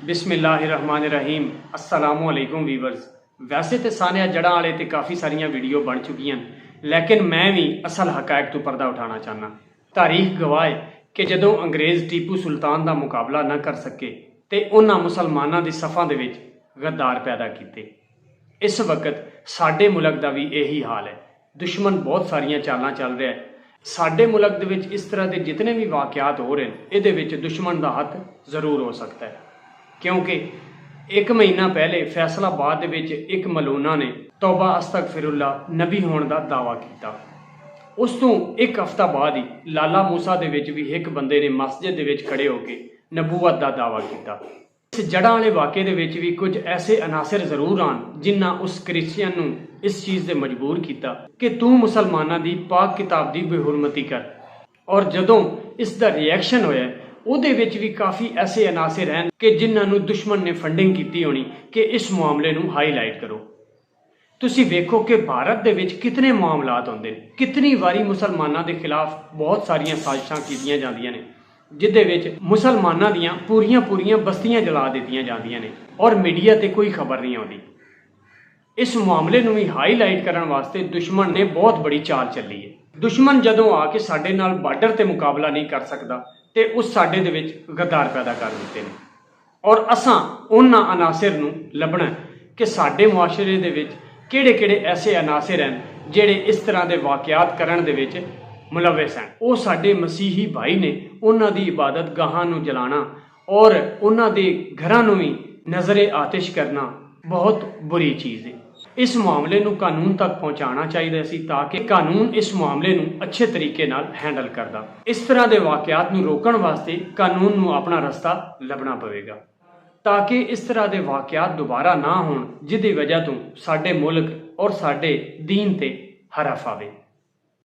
बिस्मिल्लाहिर्रहमानिर्रहीम अस्सलामुअलैकुम वीवर्स। वैसे तो सानिया जड़ा वाले तो काफ़ी सारिया वीडियो बन चुकी लेकिन मैं भी असल हकायक तो पर्दा उठाना चाहना। तारीख गवाह है कि जदों अंग्रेज़ टीपू सुल्तान का मुकाबला न कर सके तो उन्होंने मुसलमानों की सफ़ा दे विच गद्दार पैदा किए। इस वक्त साडे मुल्क का भी यही हाल है। दुश्मन बहुत सारिया चालां चल रहा है। साडे मुल्क दे विच इस तरह के जितने भी वाकयात हो रहे हैं इहदे विच दुश्मन का हथ जरूर हो सकता है, क्योंकि एक महीना पहले फैसलाबाद दे विच एक मलूना ने तौबा अस्तगफिरुल्ला नबी होने का दावा किया। उस तो एक हफ्ता बाद ही लाला मूसा दे विच भी एक बंदे ने मस्जिद दे विच खड़े होकर नबूवत का दावा किया। इस जड़ा वाले वाक़े दे विच भी कुछ ऐसे अनासर जरूर आन जिन्ना उस क्रिश्चियन नूं इस चीज़ से मजबूर किया कि तू मुसलमाना की पाक किताब की बेहुरमती कर। और जदों इसका रिएक्शन होया उहदे विच भी काफ़ी ऐसे अनासर हैं कि जिन्होंने दुश्मन ने फंडिंग की होनी कि इस मामले नूं हाईलाइट करो। तुसी वेखो कि भारत दे विच कितने मामलात होंदे ने, कितनी वारी मुसलमानों के खिलाफ बहुत सारिया साजिशां कीतियां जांदियां ने जिहदे विच मुसलमानों दीयां पूरियां पूरियां बस्तियां जला दित्तियां जांदियां ने और मीडिया ते कोई खबर नहीं आउंदी। इस मामले नूं भी हाईलाइट करने वास्ते दुश्मन ने बहुत बड़ी चाल चली है। दुश्मन जदों आके साडे नाल बार्डर ते मुकाबला नहीं कर सकता तो उस साडे दे विच गद्दार पैदा कर दिते हैं। और असां उन्हां अनासर नूं लभना कि साडे मुआशरे दे विच किहड़े-किहड़े ऐसे अनासर हैं जिहड़े इस तरह के वाकयात करन दे विच मुलविस हैं। वो साडे मसीही भाई ने उन्हां दी इबादत गाहां नूं जलाना और उन्हां दे घरां नूं भी नज़रे आतिश करना बहुत बुरी चीज़ है। इस मामले नूं कानून तक पहुँचाना चाहिए सी ताकि कानून इस मामले नूं अच्छे तरीके नाल हैंडल करदा। इस तरह के वाकयात नूं रोकण वास्ते कानून नूं अपना रस्ता लभना पवेगा ताकि इस तरह के वाकयात दोबारा ना होण जिहदी वजह तो साडे मुल्क और साडे दीन ते हरफ आवे।